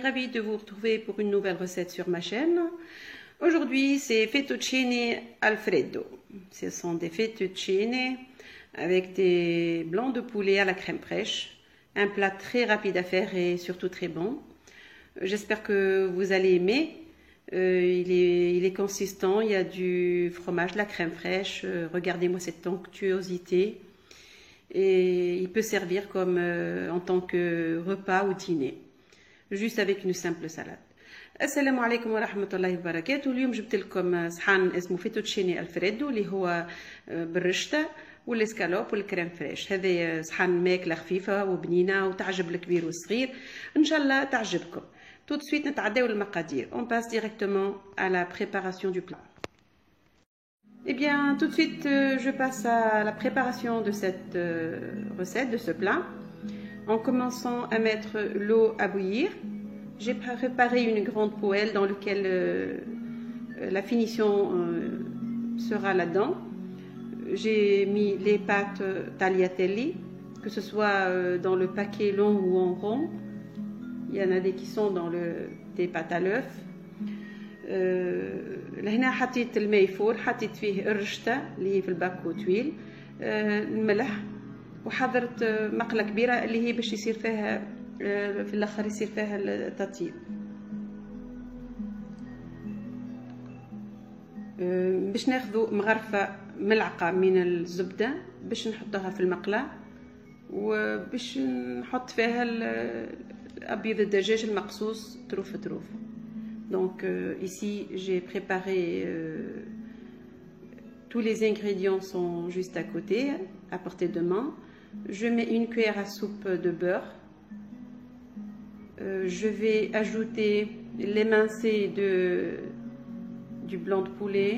ravie de vous retrouver pour une nouvelle recette sur ma chaîne. Aujourd'hui, c'est fettuccine Alfredo. Ce sont des fettuccine avec des blancs de poulet à la crème fraîche. Un plat très rapide à faire et surtout très bon. J'espère que vous allez aimer. Il est consistant, il y a du fromage, de la crème fraîche. Regardez-moi cette onctuosité. Et il peut servir comme en tant que repas ou dîner, juste avec une simple salade. السلام عليكم ورحمة الله وبركاته. اليوم جبت لكم صحن اسمه فيتوتشيني الفريدو اللي هو بالرشتة والاسكالوب والكريم فريش. هذا صحن ماكلة خفيفة وبنينة وتعجب الكبير والصغير، إن شاء الله تعجبكم. Tout de suite نتعداو المقادير. On passe directement à la préparation du plat. Eh bien, tout de suite, je passe à la préparation de cette recette, de ce plat, en commençant à mettre l'eau à bouillir. J'ai préparé une grande poêle dans laquelle la finition sera là-dedans. J'ai mis les pâtes tagliatelle, que ce soit dans le paquet long ou en rond. Il y en a des qui sont dans des pâtes à l'œuf. لهنا حطيت الماء يفور، حطيت فيه الرشته اللي هي في الباكو طويل، الملح، وحضرت مقله كبيره اللي هي باش يصير فيها في الاخر يصير فيها التطيب. باش ناخذوا مغرفه ملعقه من الزبده باش نحطها في المقله، وباش نحط فيها ابيض الدجاج المقصوص طروف طروف. Donc ici j'ai préparé tous les ingrédients sont juste à côté, à portée de main. Je mets une cuillère à soupe de beurre. Je vais ajouter l'émincé du blanc de poulet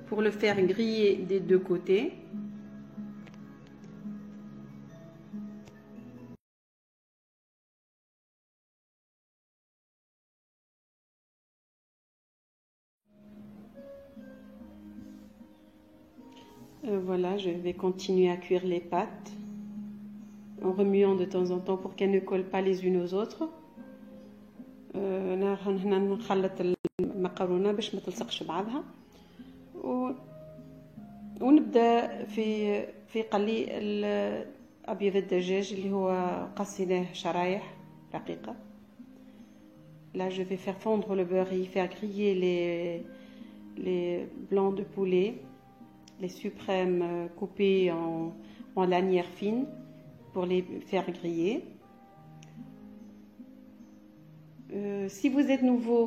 pour le faire griller des deux côtés. Voilà, je vais continuer à cuire les pâtes en remuant de temps en temps pour qu'elles ne collent pas les unes aux autres. هنا نخلط المكرونه باش ما تلصقش بعضها، ونبدا في قلي ابيض الدجاج اللي هو قصيناه شرايح رقيقه. Là, je vais faire fondre le beurre et faire griller les blancs de poulet, les suprêmes coupés en lanières fines pour les faire griller. Si vous êtes nouveau,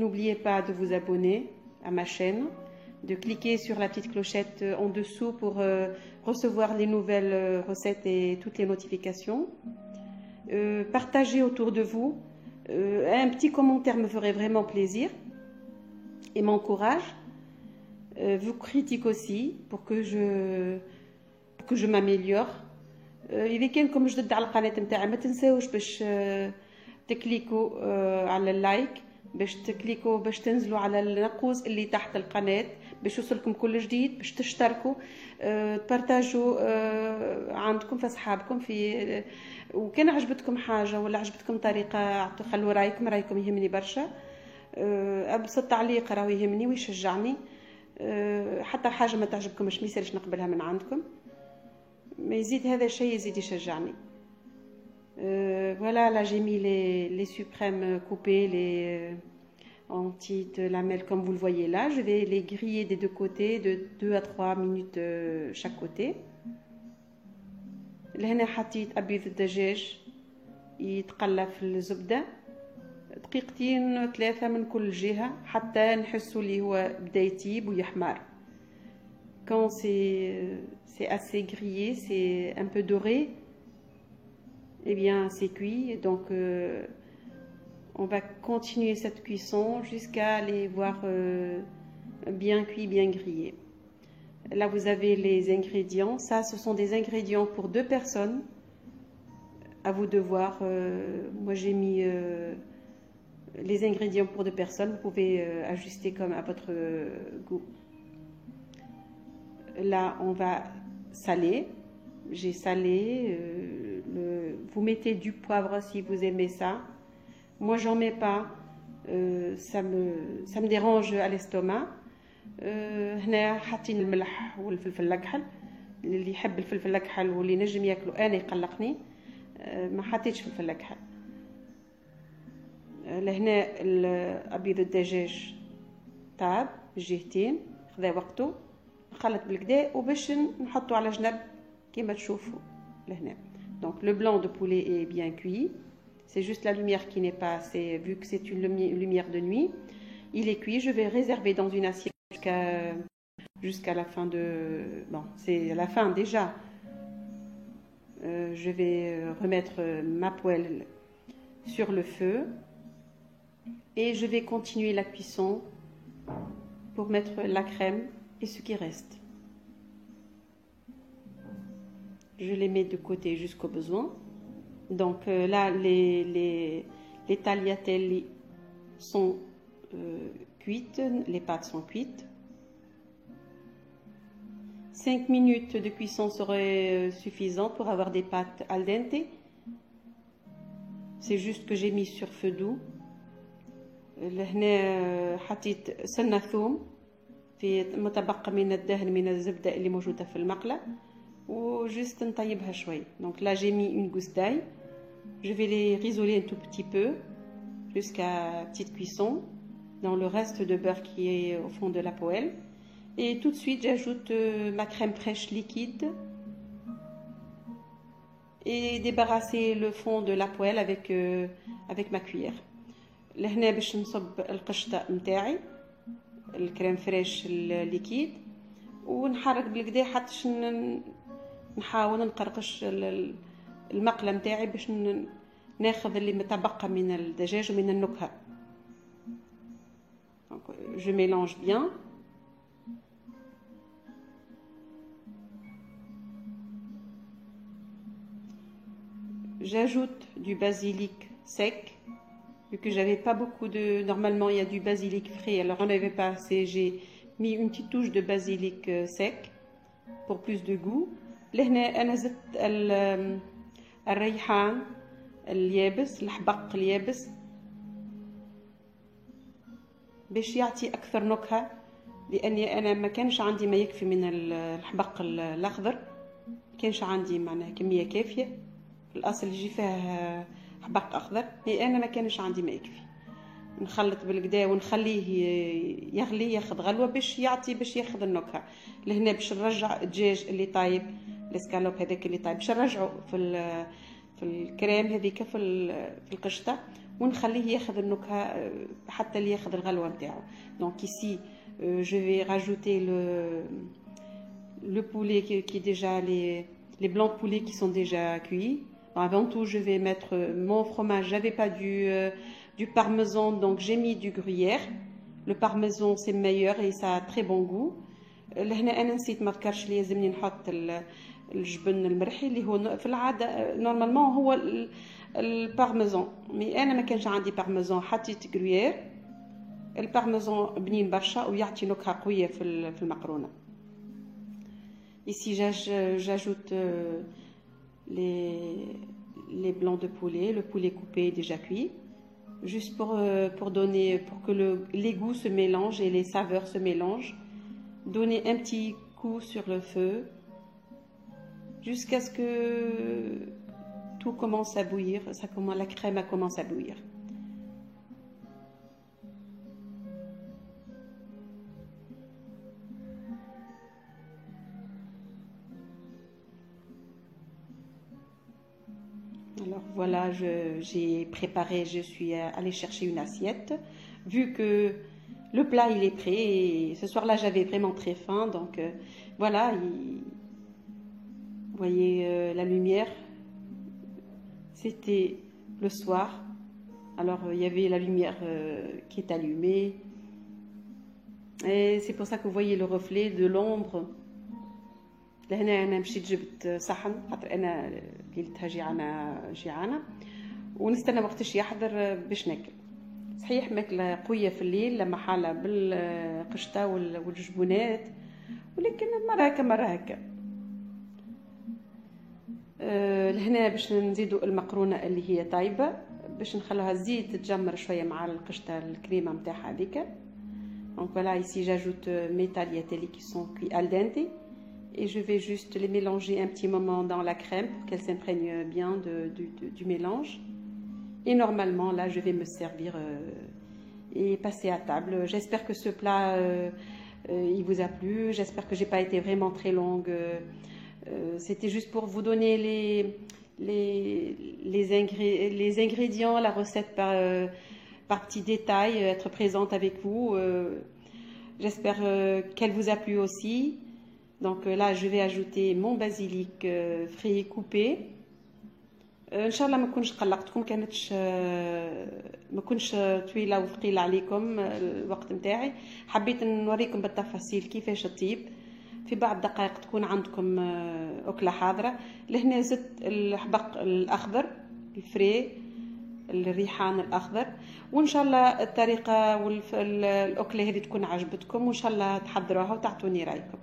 n'oubliez pas de vous abonner à ma chaîne, de cliquer sur la petite clochette en dessous pour recevoir les nouvelles recettes et toutes les notifications. Partagez autour de vous. Un petit commentaire me ferait vraiment plaisir et m'encourage. Vous critique aussi pour que je m'améliore. إذا كانكم جدد على القناة نتاعي ما تنساوش باش تكليكوا على اللايك، باش تكليكوا باش تنزلوا على النقوز اللي تحت القناة باش يوصلكم كل جديد، باش تشتركوا، تبارتاجوا عندكم في اصحابكم في. وكان عجبتكم حاجة ولا عجبتكم طريقة خلوا رايكم يهمني برشا. ابسط تعليق راهو يهمني ويشجعني. حتى حاجة ما تعجبكمش ما يسالش نقبلها من عندكم، ما يزيد هذا الشيء يزيد يشجعني. Voilà, là j'ai mis les suprêmes coupés, les en petites lamelles comme vous le voyez là. Je vais les griller des deux côtés de 2 à 3 minutes chaque côté. لهنا حطيت أبيض الدجاج يتقلى في الزبدة دقيقتين 3 من كل جهة حتى نحسوا اللي هو بدا يطيب ويحمر. Quand c'est assez grillé, c'est un peu doré, eh bien c'est cuit. Donc on va continuer cette cuisson jusqu'à les voir bien cuits, bien grillés. Là vous avez les ingrédients. Ça, ce sont des ingrédients pour 2 personnes. À vous de voir. Moi j'ai mis les ingrédients pour 2 personnes. Vous pouvez ajuster comme à votre goût. Là on va saler. J'ai salé vous mettez du poivre si vous aimez ça. Moi, j'en mets pas. Ça me dérange à l'estomac. هنا حاطين الملح والفلفل الأكحل. اللي يحب الفلفل الأكحل واللي نجم ياكله أنا يقلقني. ما حطيتش فلفل الأكحل. لهنا أبيض الدجاج طاب الجهتين، خذا وقته، نخلط بالكدا وباش نحطه على جنب كيما تشوفوا لهنا. Donc le blanc de poulet est bien cuit. C'est juste la lumière qui n'est pas assez, vu que c'est une lumière de nuit. Il est cuit. Je vais réserver dans une assiette jusqu'à la fin de... Bon, c'est la fin déjà. Je vais remettre ma poêle sur le feu. Et je vais continuer la cuisson pour mettre la crème et ce qui reste. Je les mets de côté jusqu'au besoin. Donc là, les tagliatelles sont cuites, les pâtes sont cuites. 5 minutes de cuisson serait suffisant pour avoir des pâtes al dente. C'est juste que j'ai mis sur feu doux. لهنا حطيت سنة ثوم في متبقى من الدهن من الزبدة اللي موجودة في المقلة وجست نطيبها شوي. Donc là j'ai mis une gousse d'ail. Je vais les risoler un tout petit peu jusqu'à petite cuisson dans le reste de beurre qui est au fond de la poêle. Et tout de suite j'ajoute ma crème fraîche liquide et débarrasser le fond de la poêle avec ma cuillère. لهنا باش نصب القشطه نتاعي الكريم فريش الليكيد ونحرك بالكدا حتى نحاول نقرقش المقله نتاعي باش ناخذ اللي متبقى من الدجاج ومن النكهه. Donc je mélange bien. J'ajoute du basilic sec. Vu que j'avais pas beaucoup de... Normalement, il y a du basilic frais, alors on n'avait pas assez. J'ai mis une petite touche de basilic sec pour plus de goût. لهنا أنا زدت الريحان اليابس، الحبق اليابس باش يعطي أكثر نكهة، لأني أنا ما كانش عندي ما يكفي من الحبق الأخضر، ما كانش عندي معناها كمية كافية. في الأصل يجي فيها حبق اخضر، مي انا ما كانش عندي ما يكفي. نخلط بالكدا ونخليه يغلي ياخذ غلوه باش ياخذ النكهه. لهنا باش نرجع الدجاج اللي طايب، الاسكالوب هذاك اللي طايب باش نرجعه في الكريم هذيك في القشطه ونخليه ياخذ النكهه حتى اللي ياخذ الغلوه نتاعو. دونك ici je vais rajouter le poulet qui est déjà les blancs de poulet qui sont déjà cuits. Avant tout, je vais mettre mon fromage. J'avais pas du parmesan, donc j'ai mis du gruyère. Le parmesan c'est meilleur et ça a très bon goût. لهنا أنا نسيت ما ذكرش لي لازمني نحط الجبن المرحي اللي هو في العادة نورمالمون هو البارميزان، مي أنا ما كانش عندي بارميزان حطيت gruyère. البارميزان بنين برشا ويعطي نكهة قوية في المقرونة. Ici j'ajoute les blancs de poulet, le poulet coupé déjà cuit, juste pour que les goûts se mélangent et les saveurs se mélangent. Donner un petit coup sur le feu jusqu'à ce que tout commence à bouillir, la crème commence à bouillir. Alors voilà, j'ai préparé, je suis allée chercher une assiette. Vu que le plat il est prêt, et ce soir-là j'avais vraiment très faim, donc voilà, vous voyez la lumière, c'était le soir, alors il y avait la lumière qui est allumée, et c'est pour ça que vous voyez le reflet de l'ombre. لهنا انا مشيت جبت صحن خاطر انا ليلتها جيعانه ونستنى وقتاش يحضر باش ناكل. صحيح ماكله قويه في الليل لما حاله بالقشطه والجبونات، ولكن مره هكا مره هكا. لهنا باش نزيدوا المقرونه اللي هي طايبه باش نخلوها الزيت تتجمر شويه مع القشطه الكريمه نتاعها هذيك. Donc voilà, ici j'ajoute mes tagliatelles qui sont cuits al dente et je vais juste les mélanger un petit moment dans la crème pour qu'elles s'imprègnent bien du mélange. Et normalement là je vais me servir et passer à table. J'espère que ce plat il vous a plu, j'espère que j'ai pas été vraiment très longue. C'était juste pour vous donner les ingrédients, la recette par petits détails, être présente avec vous. J'espère qu'elle vous a plu aussi. Donc là, je vais ajouter mon basilic frit coupé. ان شاء الله ما كنتش قلقتكم، ما كنتش طويله وثقيله عليكم الوقت نتاعي. حبيت نوريكم بالتفاصيل كيفاش تطيب في بعض دقائق تكون عندكم أكلة حاضرة. لهنا زدت الحبق الأخضر الفري، الريحان الأخضر، وإن شاء الله الطريقة والأكلة هذه تكون عجبتكم وإن شاء الله تحضروها وتعطوني رأيكم.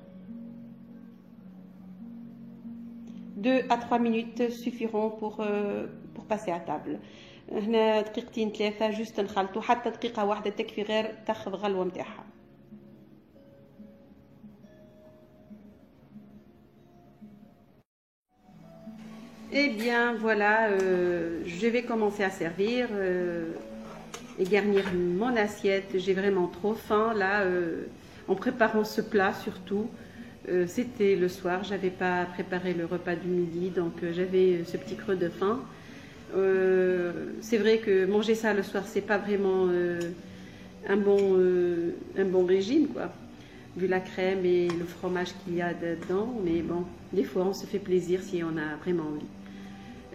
2 à 3 minutes suffiront pour passer à table. هنا دقيقتين 3 جست نخلطوا، حتى دقيقة واحدة تكفي غير تاخذ غلوة متاعها. Et bien voilà, je vais commencer à servir et garnir mon assiette. J'ai vraiment trop faim là, en préparant ce plat surtout. C'était le soir, j'avais pas préparé le repas du midi, donc j'avais ce petit creux de faim. C'est vrai que manger ça le soir, c'est pas vraiment un bon régime, quoi, vu la crème et le fromage qu'il y a dedans. Mais bon, des fois on se fait plaisir si on a vraiment envie.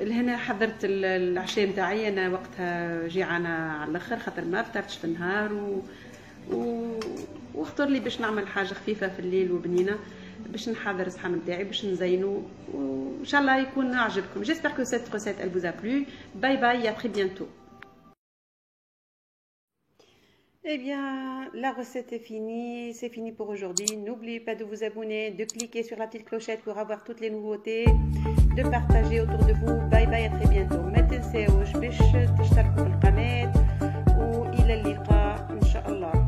لهنا حضرت العشاء نتاعي، انا وقتها جيعانه على الاخر خاطر ما فطرتش في النهار واختار لي باش نعمل حاجه خفيفه في الليل وبنينه باش نحضر الصحن نتاعي باش نزينو وان شاء الله يكون عجبكم. J'espère que cette recette elle vous a plu. Bye bye, à très bientôt. Eh bien, la recette est finie, c'est fini pour aujourd'hui. N'oubliez pas de vous abonner, de cliquer sur la petite clochette pour avoir toutes les nouveautés, de partager autour de vous. Bye bye, à très bientôt. ما تنساوش باش تشتركوا في القناة وإلى اللقاء إن شاء الله.